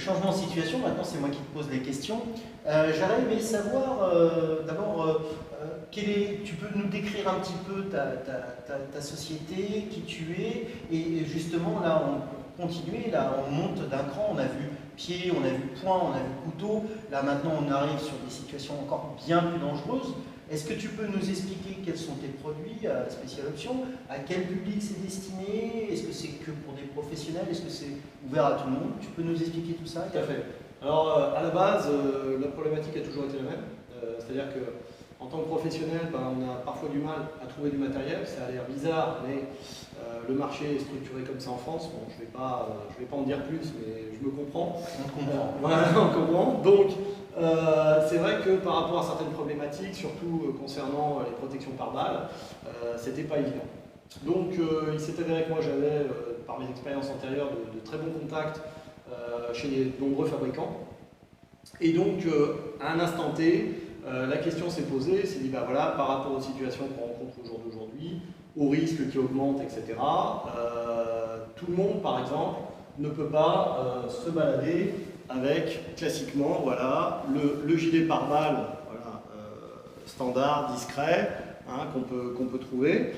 changement de situation, maintenant c'est moi qui te pose les questions. J'aurais aimé savoir, d'abord, tu peux nous décrire un petit peu ta société, qui tu es, et justement là on continue, là on monte d'un cran, on a vu pied, on a vu poing, on a vu couteau, là maintenant on arrive sur des situations encore bien plus dangereuses. Est-ce que tu peux nous expliquer quels sont tes produits à Special Option, à quel public c'est destiné, est-ce que c'est que pour des professionnels, est-ce que c'est ouvert à tout le monde? Tu peux nous expliquer tout ça? Tout à fait. Alors, à la base, la problématique a toujours été la même. C'est-à-dire qu'en tant que professionnel, on a parfois du mal à trouver du matériel. Ça a l'air bizarre, mais le marché est structuré comme ça en France. Bon, je vais pas en dire plus, mais je me comprends. On te comprend. Voilà, on comprend. Donc, c'est vrai que par rapport à certaines problématiques, surtout concernant les protections par balle, c'était pas évident. Donc, il s'est avéré que moi j'avais, par mes expériences antérieures, de très bons contacts chez de nombreux fabricants. Et donc, à un instant T, la question s'est posée, s'est dit, voilà, par rapport aux situations qu'on rencontre au jour d'aujourd'hui, aux risques qui augmentent, etc., tout le monde, par exemple, ne peut pas se balader avec, classiquement, voilà, le gilet pare-balles, voilà, standard, discret, hein, qu'on peut trouver.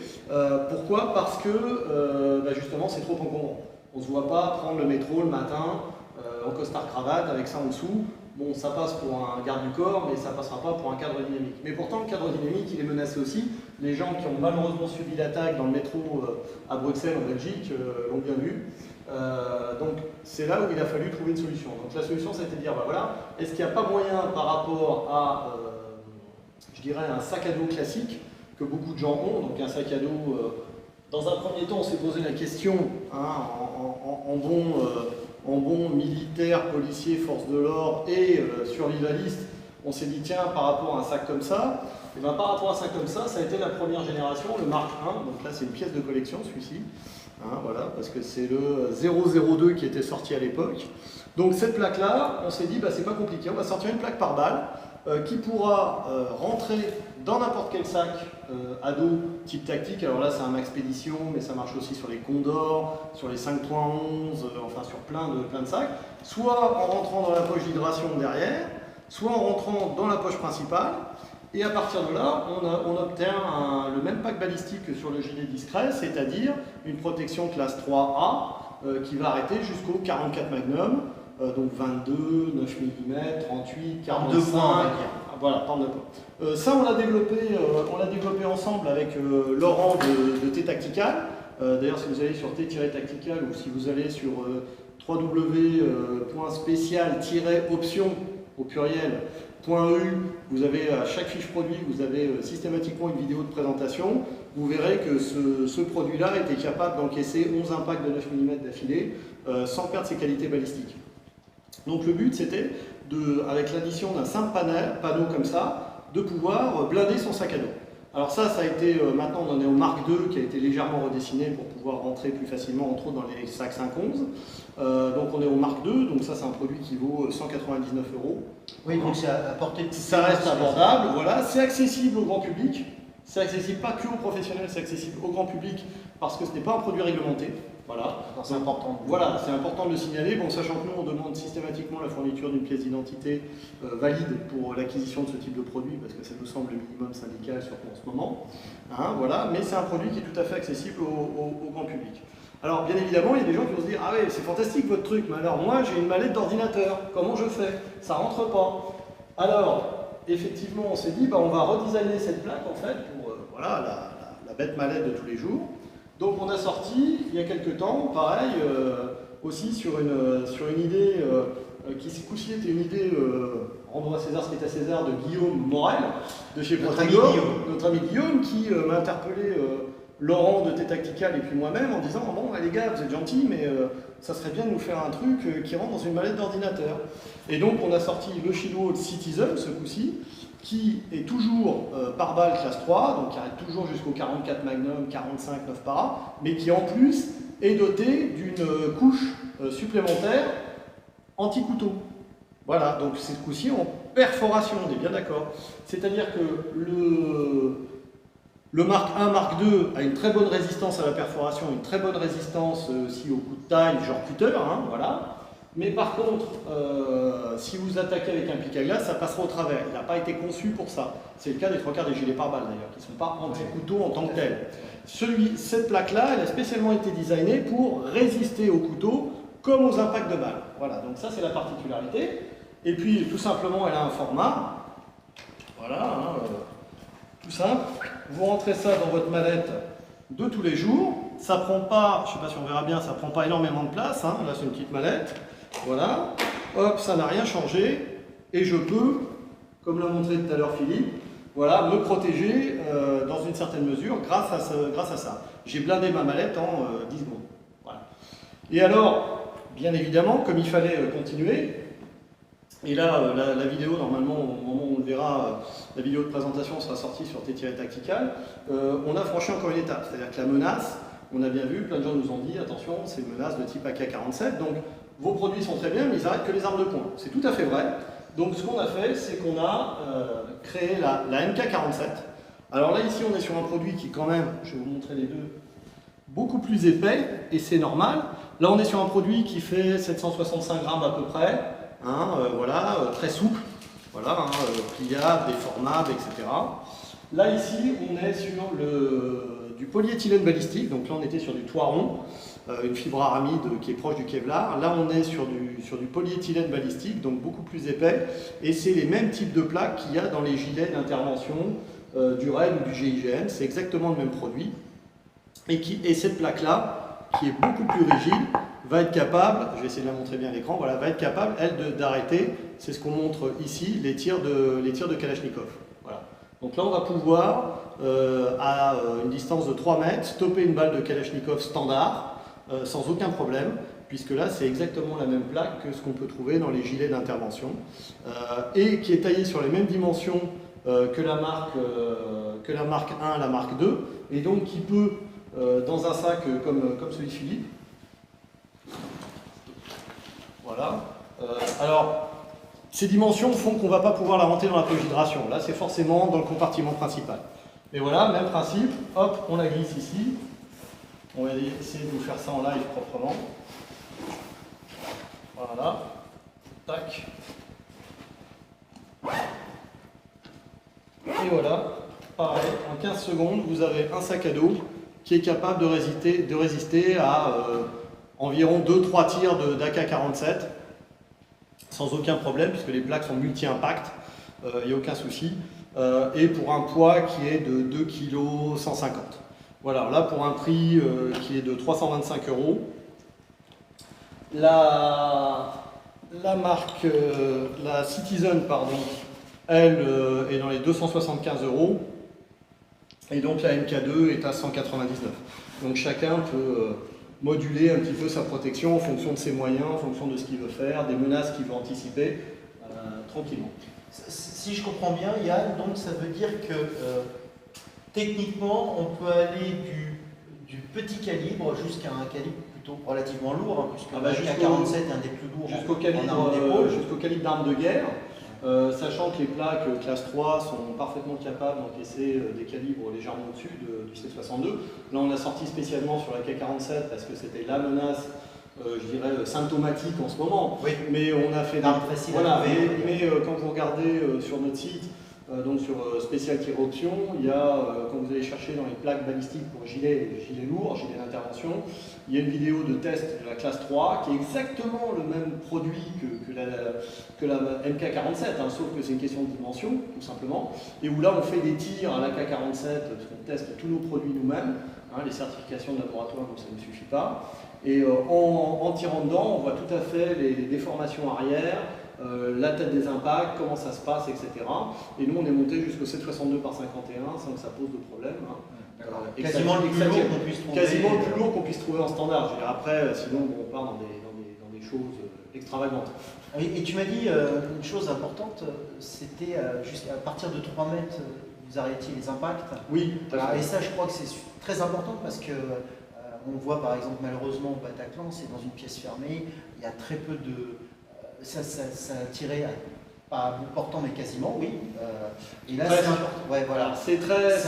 Pourquoi? Parce que, justement, c'est trop encombrant. On ne se voit pas prendre le métro le matin en costard-cravate avec ça en dessous. Bon, ça passe pour un garde du corps, mais ça ne passera pas pour un cadre dynamique. Mais pourtant, le cadre dynamique, il est menacé aussi. Les gens qui ont malheureusement subi l'attaque dans le métro à Bruxelles, en Belgique, l'ont bien vu. Donc, c'est là où il a fallu trouver une solution. Donc, la solution, c'était de dire, voilà, est-ce qu'il n'y a pas moyen par rapport à, je dirais, un sac à dos classique, que beaucoup de gens ont, donc un sac à dos, dans un premier temps, on s'est posé la question, hein, en bon militaire, policier, force de l'ordre et survivaliste, on s'est dit tiens, par rapport à un sac comme ça, et par rapport à un sac comme ça a été la première génération, le Mark I, donc là c'est une pièce de collection celui-ci, hein, voilà, parce que c'est le 002 qui était sorti à l'époque. Donc cette plaque-là, on s'est dit c'est pas compliqué, on va sortir une plaque par balle qui pourra rentrer dans n'importe quel sac à dos type tactique. Alors là c'est un Maxpédition, mais ça marche aussi sur les Condor, sur les 5.11, enfin sur plein de sacs, soit en rentrant dans la poche d'hydration derrière, soit en rentrant dans la poche principale, et à partir de là on obtient le même pack balistique que sur le gilet discret, c'est-à-dire une protection classe 3A qui va arrêter jusqu'au 44 Magnum, donc 22, 9 mm, 38, 45, points, on va dire. Voilà, 32 points. Ça, on l'a développé ensemble avec Laurent de T-Tactical. D'ailleurs, si vous allez sur T-Tactical ou si vous allez sur www.special-option au pluriel.eu, vous avez à chaque fiche produit, vous avez systématiquement une vidéo de présentation. Vous verrez que ce produit-là était capable d'encaisser 11 impacts de 9 mm d'affilée sans perdre ses qualités balistiques. Donc le but, c'était, avec l'addition d'un simple panneau comme ça, de pouvoir blinder son sac à dos. Alors ça a été, maintenant on en est au Mark II qui a été légèrement redessiné pour pouvoir rentrer plus facilement, entre autres dans les sacs 5.11. Donc on est au Mark II, donc ça c'est un produit qui vaut 199 €. Oui, donc c'est à portée de... Ça reste abordable, voilà, c'est accessible au grand public. C'est accessible pas que aux professionnels, c'est accessible au grand public parce que ce n'est pas un produit réglementé. Voilà, c'est important. Voilà, c'est important de le signaler. Bon, sachant que nous, on demande systématiquement la fourniture d'une pièce d'identité valide pour l'acquisition de ce type de produit, parce que ça nous semble le minimum syndical, surtout en ce moment. Hein, voilà, mais c'est un produit qui est tout à fait accessible au grand public. Alors, bien évidemment, il y a des gens qui vont se dire « Ah ouais, c'est fantastique votre truc, mais alors moi, j'ai une mallette d'ordinateur, comment je fais? Ça rentre pas. » Alors, effectivement, on s'est dit on va redesigner cette plaque, en fait, pour voilà, la bête mallette de tous les jours. Donc on a sorti, il y a quelques temps, pareil, aussi sur une idée qui ce coup-ci était une idée, rendre à César ce qui est à César, de Guillaume Morel, de chez Protegor, notre ami Guillaume, qui m'a interpellé Laurent de T-Tactical et puis moi-même en disant « Bon, les gars, vous êtes gentils, mais ça serait bien de nous faire un truc qui rentre dans une mallette d'ordinateur. » Et donc on a sorti le Shield Citizen, ce coup-ci, qui est toujours par balle classe 3, donc qui arrête toujours jusqu'au 44 Magnum, 45, 9 para, mais qui en plus est doté d'une couche supplémentaire anti-couteau. Voilà, donc c'est ce coup-ci en perforation, on est bien d'accord. C'est-à-dire que le Mark I, Mark II a une très bonne résistance à la perforation, une très bonne résistance aussi au coup de taille, genre cutter, hein, voilà. Mais par contre, si vous attaquez avec un pic à glace, ça passera au travers. Il n'a pas été conçu pour ça. C'est le cas des 3/4 des gilets pare-balles d'ailleurs, qui ne sont pas anti-couteau en tant que tel. Cette plaque-là, elle a spécialement été designée pour résister au couteau comme aux impacts de balles. Voilà, donc ça c'est la particularité. Et puis tout simplement, elle a un format. Voilà, hein, tout simple. Vous rentrez ça dans votre mallette de tous les jours. Ça prend pas, je ne sais pas si on verra bien, ça prend pas énormément de place. Hein. Là c'est une petite mallette. Voilà. Hop, ça n'a rien changé. Et je peux, comme l'a montré tout à l'heure Philippe, voilà, me protéger dans une certaine mesure grâce à ça. J'ai blindé ma mallette en 10 secondes. Voilà. Et alors, bien évidemment, comme il fallait continuer, et là, la vidéo, normalement, au moment où on le verra, la vidéo de présentation sera sortie sur T-Tactical, on a franchi encore une étape. C'est-à-dire que la menace, on a bien vu, plein de gens nous ont dit, attention, c'est une menace de type AK-47, donc vos produits sont très bien, mais ils arrêtent que les armes de poing. C'est tout à fait vrai. Donc ce qu'on a fait, c'est qu'on a créé la MK47. Alors là, ici, on est sur un produit qui, quand même, je vais vous montrer les deux, beaucoup plus épais, et c'est normal. Là, on est sur un produit qui fait 765 grammes à peu près, hein, voilà, très souple, voilà, hein, pliable, déformable, etc. Là, ici, on est sur du polyéthylène balistique, donc là, on était sur du Toiron, une fibre aramide qui est proche du Kevlar. Là, on est sur du polyéthylène balistique, donc beaucoup plus épais, et c'est les mêmes types de plaques qu'il y a dans les gilets d'intervention du RAID ou du GIGN. C'est exactement le même produit. Et cette plaque-là, qui est beaucoup plus rigide, va être capable, je vais essayer de la montrer bien à l'écran, voilà, va être capable, elle, d'arrêter, c'est ce qu'on montre ici, les tirs de Kalachnikov. Voilà. Donc là, on va pouvoir, à une distance de 3 mètres, stopper une balle de Kalachnikov standard, sans aucun problème, puisque là, c'est exactement la même plaque que ce qu'on peut trouver dans les gilets d'intervention, et qui est taillée sur les mêmes dimensions que la marque 1, la marque 2, et donc qui peut, dans un sac comme celui de Philippe, voilà. Alors, ces dimensions font qu'on ne va pas pouvoir la rentrer dans la poche d'hydration. Là, c'est forcément dans le compartiment principal. Mais voilà, même principe, hop, on la glisse ici. On va essayer de vous faire ça en live proprement. Voilà. Tac. Et voilà, pareil, en 15 secondes, vous avez un sac à dos qui est capable de résister à environ 2-3 tirs d'AK-47 sans aucun problème, puisque les plaques sont multi-impact, il n'y a aucun souci, et pour un poids qui est de 2 kg 150. Voilà, là pour un prix qui est de 325 €. La marque, la Citizen, pardon, elle est dans les 275 €, et donc la MK2 est à 199. Donc chacun peut moduler un petit peu sa protection en fonction de ses moyens, en fonction de ce qu'il veut faire, des menaces qu'il veut anticiper, tranquillement. Si je comprends bien, Yann, donc ça veut dire que techniquement, on peut aller du petit calibre jusqu'à un calibre plutôt relativement lourd, hein, puisque le AK-47 est un des plus lourds jusqu'au calibre d'armes de guerre. Sachant que les plaques classe 3 sont parfaitement capables d'encaisser des calibres légèrement au-dessus du C62. Là, on a sorti spécialement sur la AK-47 parce que c'était la menace, je dirais, symptomatique en ce moment. Oui. Mais on a fait d'armes faciles. Voilà, mais quand vous regardez sur notre site, donc sur Spécial Tir Option, il y a, quand vous allez chercher dans les plaques balistiques pour gilets lourds, gilets d'intervention, il y a une vidéo de test de la classe 3 qui est exactement le même produit que la MK47, hein, sauf que c'est une question de dimension, tout simplement, et où là on fait des tirs à l'AK47, parce qu'on teste tous nos produits nous-mêmes, hein, les certifications de laboratoire, donc ça ne suffit pas, et en tirant dedans, on voit tout à fait les déformations arrière, la tête des impacts, comment ça se passe, etc. Et nous, on est monté jusqu'au 7,62 par 51 sans que ça pose de problème. Hein. Quasiment le plus lourd qu'on puisse trouver. Quasiment le plus lourd qu'on puisse trouver en standard. Je veux dire, après, sinon, on part dans des choses extravagantes. Et tu m'as dit une chose importante, c'était jusqu'à partir de 3 mètres, vous arrêtiez les impacts. Oui. Et ça, je crois que c'est très important parce que on voit par exemple malheureusement au Bataclan, c'est dans une pièce fermée, il y a très peu de... Ça tirait pas à bout portant, mais quasiment, oui. Et là, Ouais, c'est important. Ouais, voilà. c'est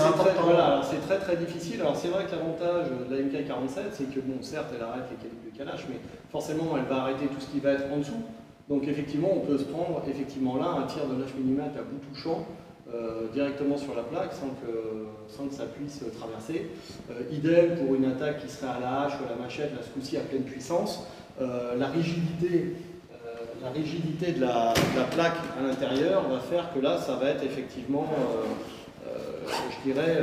important. voilà, très difficile. Alors c'est vrai que l'avantage de la MK47, c'est que bon, certes, elle arrête les calages, mais forcément, elle va arrêter tout ce qui va être en dessous. Donc effectivement, on peut se prendre effectivement là un tir de 9 mm à bout touchant directement sur la plaque sans que ça puisse traverser. Idem pour une attaque qui serait à la hache ou à la machette, là ce coup-ci à pleine puissance. La rigidité de la plaque à l'intérieur va faire que là, ça va être effectivement, je dirais,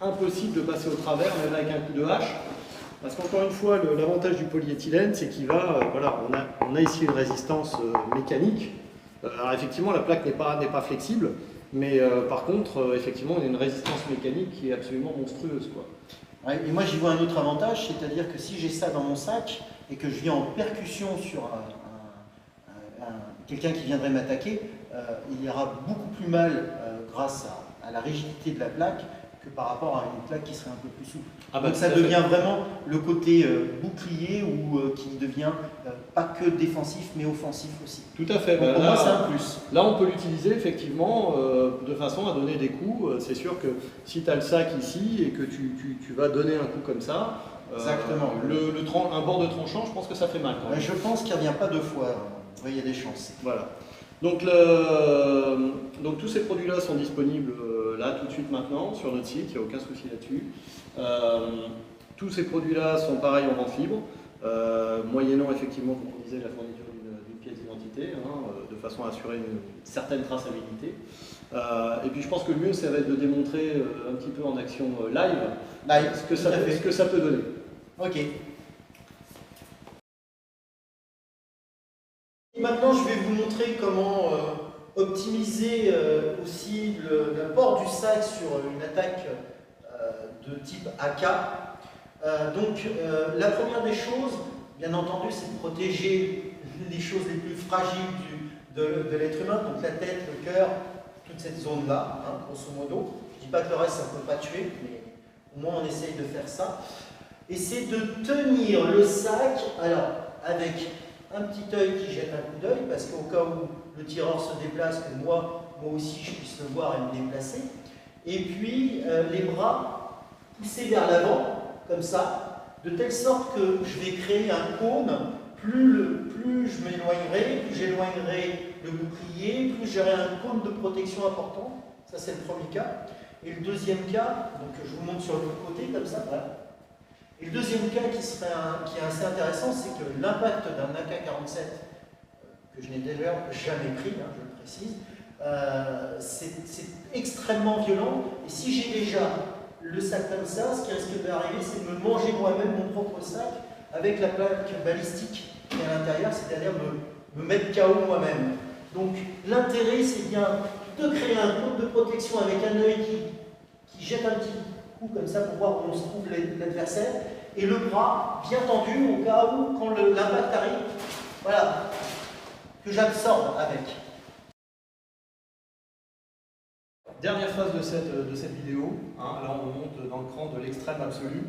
impossible de passer au travers, même avec un coup de hache. Parce qu'encore une fois, l'avantage du polyéthylène, c'est qu'il va, voilà, on a ici une résistance mécanique. Alors effectivement, la plaque n'est pas flexible, mais par contre, effectivement, on a une résistance mécanique qui est absolument monstrueuse, quoi. Ouais, et moi, j'y vois un autre avantage, c'est-à-dire que si j'ai ça dans mon sac et que je viens en percussion sur quelqu'un qui viendrait m'attaquer, il ira beaucoup plus mal grâce à la rigidité de la plaque que par rapport à une plaque qui serait un peu plus souple. Ah bah, donc ça devient vraiment le côté bouclier ou qui devient pas que défensif mais offensif aussi. Tout à fait. Donc, pour moi c'est un plus. Là on peut l'utiliser effectivement de façon à donner des coups. C'est sûr que si tu as le sac ici et que tu vas donner un coup comme ça, exactement. Un bord de tranchant, je pense que ça fait mal quand même. Je pense qu'il ne revient pas deux fois. Oui, il y a des chances. Voilà. Donc tous ces produits-là sont disponibles là tout de suite maintenant sur notre site, il n'y a aucun souci là-dessus. Tous ces produits-là sont pareils en vente libre, moyennant effectivement, comme on disait, la fourniture d'une pièce d'identité, de façon à assurer une certaine traçabilité. Et puis je pense que le mieux, ça va être de démontrer un petit peu en action live ce que ça peut donner. Ok. Maintenant, je vais vous montrer comment optimiser aussi l'apport du sac sur une attaque de type AK. La première des choses, bien entendu, c'est de protéger les choses les plus fragiles de l'être humain, donc la tête, le cœur, toute cette zone-là, grosso modo. Je ne dis pas que le reste, ça ne peut pas tuer, mais au moins on essaye de faire ça. Et c'est de tenir le sac, alors avec un petit œil qui jette un coup d'œil, parce qu'au cas où le tireur se déplace, que moi aussi je puisse le voir et me déplacer. Et puis les bras poussés vers l'avant, comme ça, de telle sorte que je vais créer un cône. Plus je m'éloignerai, plus j'éloignerai le bouclier, plus j'aurai un cône de protection important. Ça c'est le premier cas. Et le deuxième cas, donc je vous montre sur l'autre côté, comme ça, voilà. Et le deuxième cas qui est assez intéressant, c'est que l'impact d'un AK-47, que je n'ai d'ailleurs jamais pris, je le précise, c'est extrêmement violent. Et si j'ai déjà le sac comme ça, ce qui risque d'arriver, c'est de me manger moi-même mon propre sac avec la plaque balistique qui est à l'intérieur, c'est-à-dire me mettre KO moi-même. Donc l'intérêt, c'est bien de créer un groupe de protection avec un œil qui jette un petit coup comme ça pour voir où on se trouve l'adversaire, et le bras bien tendu au cas où, quand l'impact arrive, voilà, que j'absorbe avec. Dernière phase de cette vidéo, là on monte dans le cran de l'extrême absolu.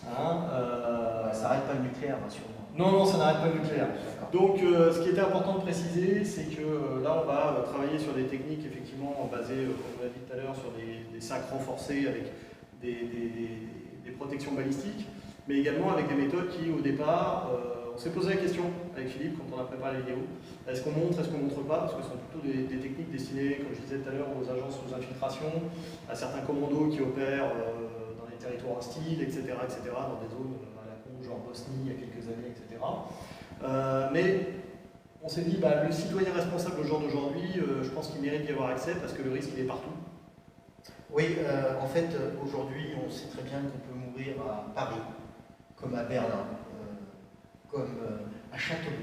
Ça n'arrête pas le nucléaire, sûrement. Non, ça n'arrête pas le nucléaire. Donc ce qui était important de préciser, c'est que là on va travailler sur des techniques effectivement basées, comme on l'a dit tout à l'heure, sur des sacs renforcés avec des protections balistiques, mais également avec des méthodes qui au départ, on s'est posé la question avec Philippe quand on a préparé la vidéo, est-ce qu'on montre, est-ce qu'on montre pas, parce que ce sont plutôt des techniques destinées, comme je disais tout à l'heure, aux agences aux infiltrations, à certains commandos qui opèrent dans les territoires hostiles, etc., dans des zones à la con, genre Bosnie il y a quelques années, etc. Mais on s'est dit, le citoyen responsable au jour d'aujourd'hui, je pense qu'il mérite d'y avoir accès parce que le risque il est partout. Oui, en fait, aujourd'hui, on sait très bien qu'on peut mourir à Paris, comme à Berlin, comme à Châteauroux.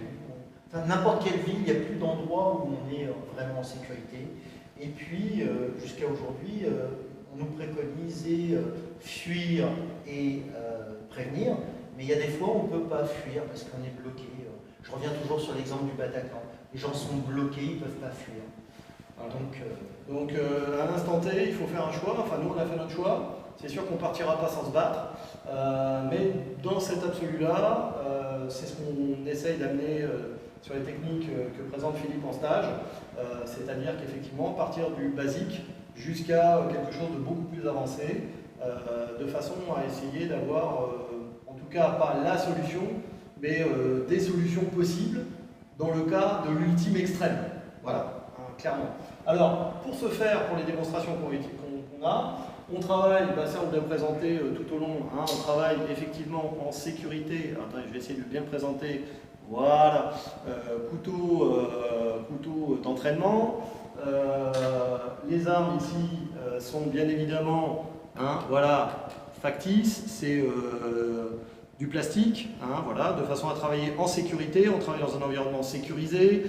Enfin, n'importe quelle ville, il n'y a plus d'endroit où on est vraiment en sécurité. Et puis, jusqu'à aujourd'hui, on nous préconisait fuir et prévenir, mais il y a des fois où on ne peut pas fuir parce qu'on est bloqué. Je reviens toujours sur l'exemple du Bataclan. Les gens sont bloqués, ils ne peuvent pas fuir. Voilà. Donc à l'instant T, il faut faire un choix. Enfin, nous, on a fait notre choix. C'est sûr qu'on ne partira pas sans se battre. Mais dans cet absolu-là, c'est ce qu'on essaye d'amener sur les techniques que présente Philippe en stage, c'est-à-dire qu'effectivement partir du basique jusqu'à quelque chose de beaucoup plus avancé, de façon à essayer d'avoir, en tout cas pas la solution, mais des solutions possibles dans le cas de l'ultime extrême. Voilà, hein, clairement. Alors, pour ce faire, pour les démonstrations qu'on a, on travaille, ça on l'a présenté tout au long, hein, on travaille effectivement en sécurité. Attendez, je vais essayer de bien le présenter. Voilà, couteau d'entraînement. Les armes ici sont bien évidemment, hein, voilà, factices, c'est du plastique, hein, voilà, de façon à travailler en sécurité, on travaille dans un environnement sécurisé,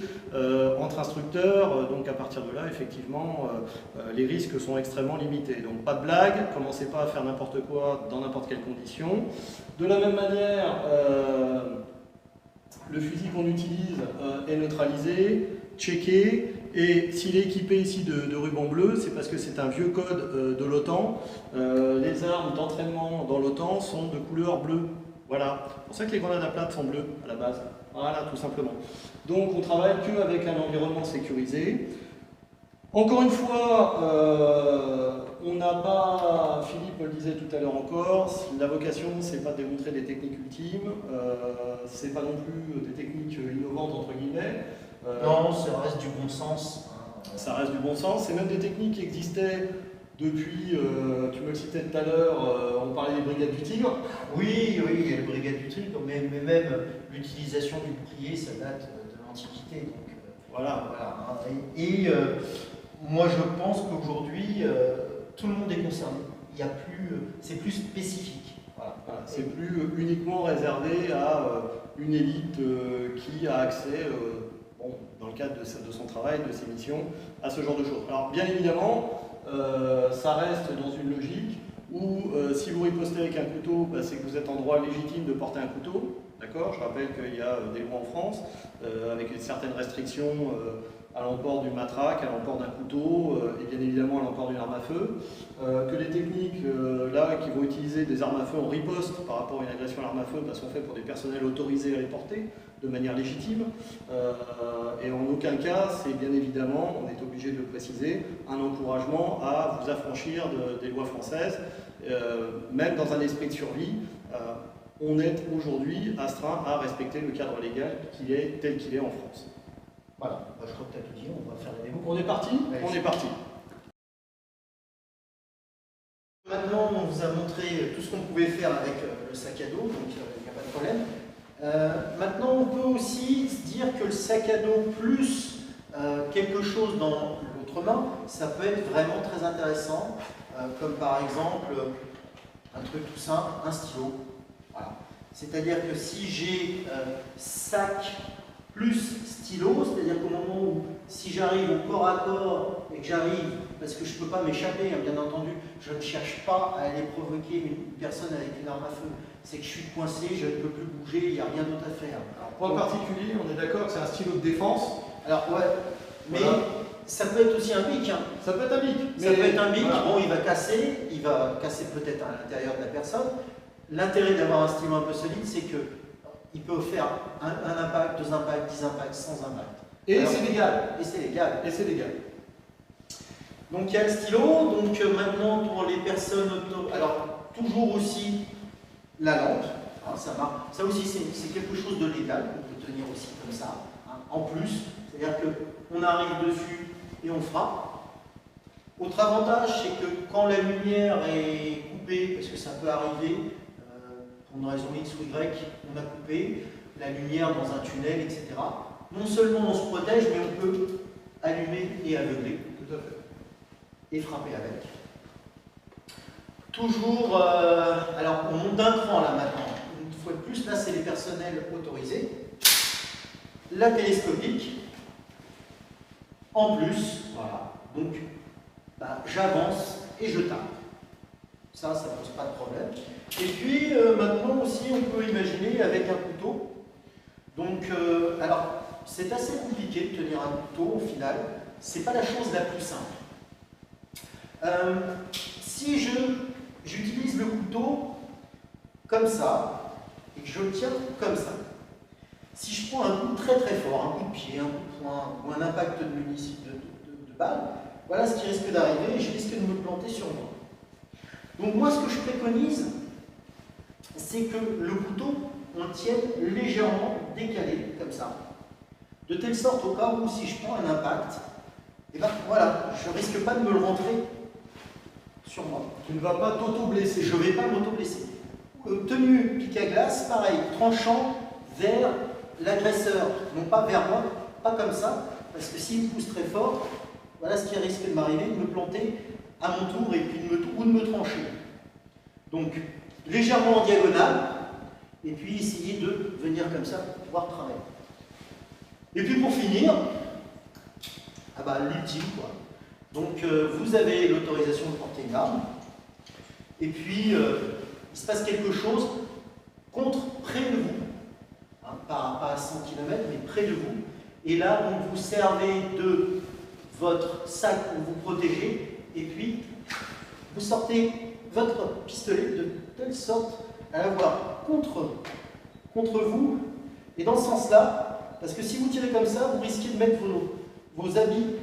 entre instructeurs, donc à partir de là, effectivement, les risques sont extrêmement limités. Donc pas de blague, commencez pas à faire n'importe quoi dans n'importe quelle condition. De la même manière, le fusil qu'on utilise est neutralisé, checké, et s'il est équipé ici de ruban bleu, c'est parce que c'est un vieux code de l'OTAN. Les armes d'entraînement dans l'OTAN sont de couleur bleue. Voilà, c'est pour ça que les grenades à plate sont bleues à la base. Voilà, tout simplement. Donc on travaille qu'avec un environnement sécurisé. Encore une fois, on n'a pas, Philippe me le disait tout à l'heure encore, la vocation c'est pas de démontrer des techniques ultimes, c'est pas non plus des techniques innovantes entre guillemets. Non, ça reste du bon sens. Ça reste du bon sens, c'est même des techniques qui existaient depuis, tu me le citais tout à l'heure, on parlait des brigades du Tigre. Oui, oui, il y a les brigades du Tigre, mais même l'utilisation du bouclier, ça date de l'Antiquité. Donc voilà. Et moi je pense qu'aujourd'hui, tout le monde est concerné. Il y a plus, c'est plus spécifique. Voilà. Voilà, c'est plus uniquement réservé à une élite qui a accès, bon, dans le cadre de son travail, de ses missions, à ce genre de choses. Alors bien évidemment, ça reste dans une logique où si vous ripostez avec un couteau, c'est que vous êtes en droit légitime de porter un couteau. D'accord ? Je rappelle qu'il y a des lois en France avec certaines restrictions à l'emport du matraque, à l'emport d'un couteau et bien évidemment à l'emport d'une arme à feu. Que les techniques là qui vont utiliser des armes à feu en riposte par rapport à une agression à l'arme à feu sont faites pour des personnels autorisés à les porter de manière légitime. Et en aucun cas, c'est bien évidemment, on est obligé de le préciser, un encouragement à vous affranchir des lois françaises, même dans un esprit de survie. On est aujourd'hui astreint à respecter le cadre légal tel qu'il est en France. Voilà, je crois que tu as tout dit, on va faire les démos. On est parti ? On est parti. Maintenant, on vous a montré tout ce qu'on pouvait faire avec le sac à dos, donc il n'y a pas de problème. Maintenant, on peut aussi se dire que le sac à dos plus quelque chose dans l'autre main, ça peut être vraiment très intéressant, comme par exemple un truc tout simple, un stylo. Voilà. C'est-à-dire que si j'ai sac plus stylo, c'est-à-dire qu'au moment où, si j'arrive au corps à corps et que j'arrive, parce que je ne peux pas m'échapper, hein, bien entendu, je ne cherche pas à aller provoquer une personne avec une arme à feu. C'est que je suis coincé, je ne peux plus bouger, il n'y a rien d'autre à faire. Alors, point particulier, on est d'accord que c'est un stylo de défense. Alors, ouais, mais voilà. Ça peut être aussi un bic. Hein. Ça peut être un bic. Ça peut être un bic, voilà. Bon, il va casser peut-être à l'intérieur de la personne. L'intérêt d'avoir un stylo un peu solide, c'est que il peut faire un impact, 2 impacts, 10 impacts, sans impact. Et c'est légal. Et c'est légal. Et c'est légal. Donc il y a le stylo. Donc maintenant pour les personnes alors toujours aussi la lampe. Hein, ça aussi c'est quelque chose de légal qu'on peut tenir aussi comme ça. Hein, en plus, c'est-à-dire qu'on arrive dessus et on frappe. Autre avantage, c'est que quand la lumière est coupée, parce que ça peut arriver, pour une raison X ou Y, on a coupé la lumière dans un tunnel, etc. Non seulement on se protège, mais on peut allumer et aveugler. Tout à fait. Et frapper avec. Toujours, alors on monte d'un cran là maintenant. Une fois de plus, là c'est les personnels autorisés. La télescopique. En plus, voilà. Donc, j'avance et je tape. Ça pose pas de problème. Et puis maintenant aussi, on peut imaginer avec un couteau. Donc, alors, c'est assez compliqué de tenir un couteau au final. C'est pas la chose la plus simple. Si j'utilise le couteau comme ça et que je le tiens comme ça, Si je prends un coup très très fort, un coup de pied, un coup de poing ou un impact de balle, voilà ce qui risque d'arriver et je risque de me planter sur moi. Donc moi ce que je préconise, c'est que le couteau, on le tienne légèrement décalé, comme ça, de telle sorte au cas où si je prends un impact, et ben voilà, je ne risque pas de me le rentrer sur moi. Tu ne vas pas t'auto-blesser. Je ne vais pas m'auto-blesser. Tenue pique à glace, pareil, tranchant vers l'agresseur, non pas vers moi, pas comme ça, parce que s'il me pousse très fort, voilà ce qui risque de m'arriver, de me planter à mon tour et puis ou de me trancher. Donc, légèrement en diagonale, et puis essayer de venir comme ça pour pouvoir travailler. Et puis pour finir, ah bah, l'ultime quoi. Donc vous avez l'autorisation de porter une arme, et puis il se passe quelque chose près de vous, hein, pas à 100 km, mais près de vous, et là donc, vous servez de votre sac pour vous protéger, et puis vous sortez votre pistolet de telle sorte à l'avoir contre vous, et dans ce sens-là, parce que si vous tirez comme ça, vous risquez de mettre vos habits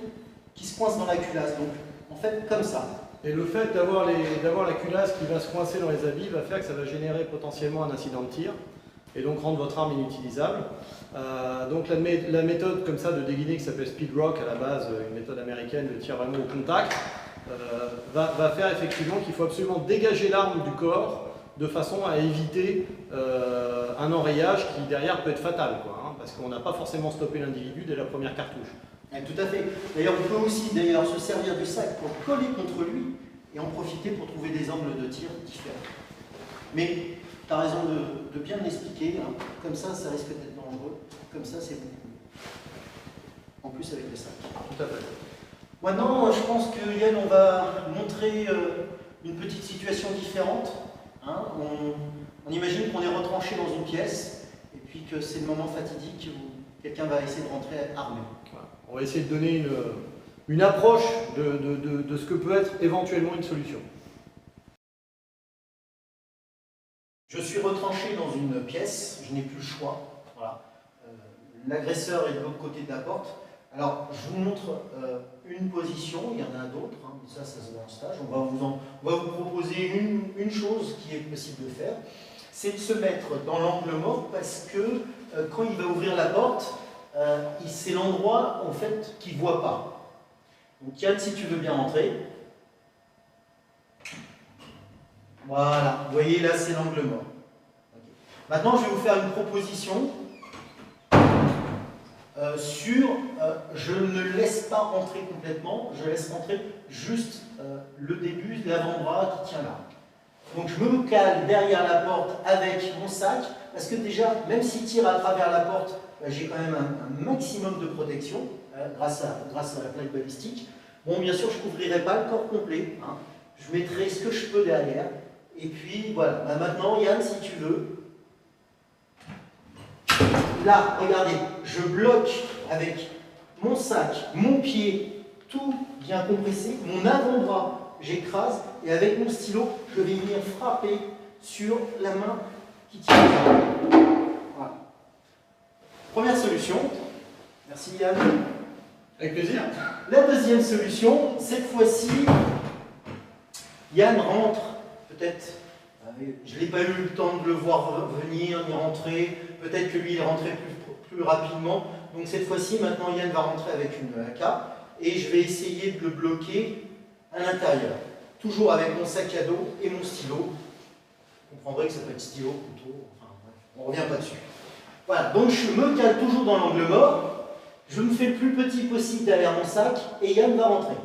qui se coincent dans la culasse. Donc, en fait, comme ça. Et le fait d'avoir la culasse qui va se coincer dans les habits va faire que ça va générer potentiellement un incident de tir et donc rendre votre arme inutilisable. Donc la méthode comme ça de dégainer qui s'appelle Speed Rock à la base, une méthode américaine de tir vraiment au contact, va faire effectivement qu'il faut absolument dégager l'arme du corps de façon à éviter un enrayage qui derrière peut être fatal, quoi, hein, parce qu'on n'a pas forcément stoppé l'individu dès la première cartouche. Tout à fait. D'ailleurs, on peut aussi se servir du sac pour coller contre lui et en profiter pour trouver des angles de tir différents. Mais tu as raison de bien l'expliquer, hein. Comme ça risque d'être dangereux. Comme ça, c'est beaucoup mieux. En plus avec le sac. Tout à fait. Maintenant, je pense que Yann, on va montrer une petite situation différente. Hein. On imagine qu'on est retranché dans une pièce et puis que c'est le moment fatidique où quelqu'un va essayer de rentrer armé. Voilà. On va essayer de donner une approche de ce que peut être éventuellement une solution. Je suis retranché dans une pièce, je n'ai plus le choix. Voilà. L'agresseur est de l'autre côté de la porte. Alors, je vous montre une position, il y en a d'autres, hein, ça se voit en stage. On va vous proposer une chose qui est possible de faire, c'est de se mettre dans l'angle mort parce que quand il va ouvrir la porte, c'est l'endroit en fait qu'il ne voit pas. Donc Yann, si tu veux bien entrer. Voilà, vous voyez là c'est l'angle mort. Okay. Maintenant je vais vous faire une proposition je ne laisse pas rentrer complètement, je laisse rentrer juste le début, l'avant-bras qui tient là. Donc je me cale derrière la porte avec mon sac, parce que déjà, même s'il tire à travers la porte, j'ai quand même un maximum de protection grâce à la plaque balistique. Bon, bien sûr, je ne couvrirai pas le corps complet, hein. Je mettrai ce que je peux derrière. Et puis voilà, maintenant Yann, si tu veux, là, regardez, je bloque avec mon sac, mon pied, tout bien compressé, mon avant-bras, j'écrase, et avec mon stylo, je vais venir frapper sur la main qui tient. Voilà. Première solution. Merci Yann. Avec plaisir. La deuxième solution, cette fois-ci, Yann rentre, peut-être, je n'ai pas eu le temps de le voir venir, ni rentrer, peut-être que lui il est rentré plus rapidement, donc cette fois-ci, maintenant Yann va rentrer avec une AK, et je vais essayer de le bloquer à l'intérieur, toujours avec mon sac à dos et mon stylo. Vous comprendrez que ça peut être stylo, couteau, enfin bref, on ne revient pas dessus. Voilà, donc je me cale toujours dans l'angle mort, je me fais le plus petit possible derrière mon sac, et Yann va rentrer.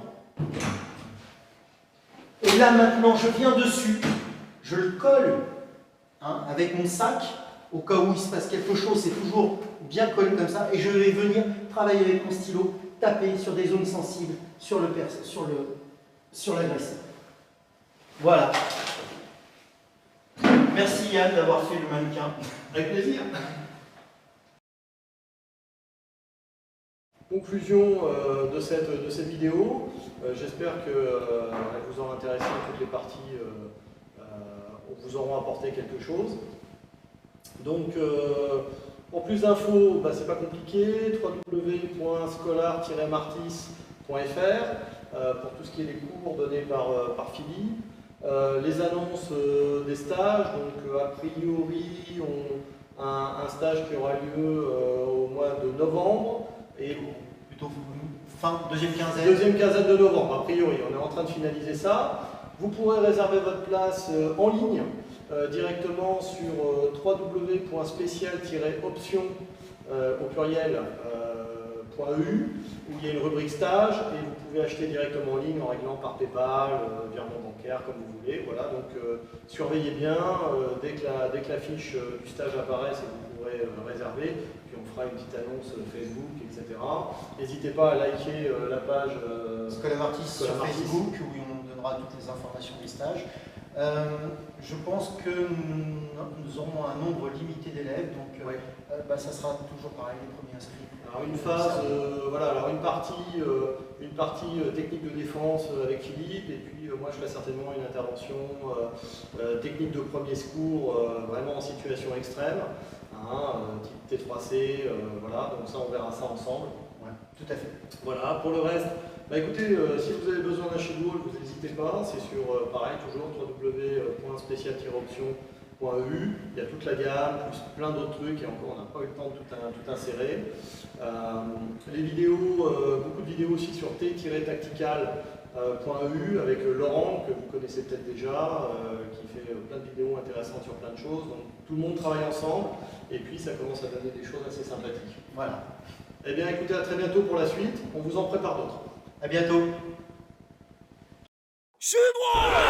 Et là maintenant, je viens dessus, je le colle hein, avec mon sac, au cas où il se passe quelque chose, c'est toujours bien collé comme ça, et je vais venir travailler avec mon stylo, taper sur des zones sensibles sur l'agresseur. Voilà. Merci Yann d'avoir fait le mannequin. Avec plaisir. Conclusion de cette vidéo. J'espère qu'elle vous aura intéressé, toutes les parties vous auront apporté quelque chose. Donc Pour plus d'infos, c'est pas compliqué, www.scholar-martis.fr pour tout ce qui est les cours donnés par Philippe. Les annonces des stages, donc a priori un stage qui aura lieu au mois de novembre et Plutôt fin, deuxième quinzaine. Deuxième quinzaine de novembre, a priori, on est en train de finaliser ça. Vous pourrez réserver votre place en ligne directement sur www.special-option au pluriel .eu où il y a une rubrique stage et vous pouvez acheter directement en ligne en réglant par PayPal, virement bancaire, comme vous voulez. Voilà, donc surveillez bien, dès que la fiche du stage apparaît, c'est que vous pourrez réserver. Puis on fera une petite annonce Facebook, etc. N'hésitez pas à liker la page Scholar Martis sur Facebook, où on donnera toutes les informations des stages. Je pense que nous aurons un nombre limité d'élèves, donc ça sera toujours pareil, les premiers inscrits. Alors une phase, alors une partie technique de défense avec Philippe, et puis moi je ferai certainement une intervention technique de premier secours, vraiment en situation extrême, type T3C, voilà, donc ça on verra ça ensemble. Ouais, tout à fait. Voilà, pour le reste, écoutez, si vous avez besoin d'un schedule, vous n'hésitez pas, c'est sur, pareil, toujours www.special-option.eu, il y a toute la gamme, plus plein d'autres trucs, et encore on n'a pas eu le temps de tout insérer. Les vidéos, beaucoup de vidéos aussi sur t-tactical.eu avec Laurent, que vous connaissez peut-être déjà, qui fait plein de vidéos intéressantes sur plein de choses. Donc tout le monde travaille ensemble, et puis ça commence à donner des choses assez sympathiques. Voilà. Eh bien écoutez, à très bientôt pour la suite, on vous en prépare d'autres. À bientôt. Suis-moi!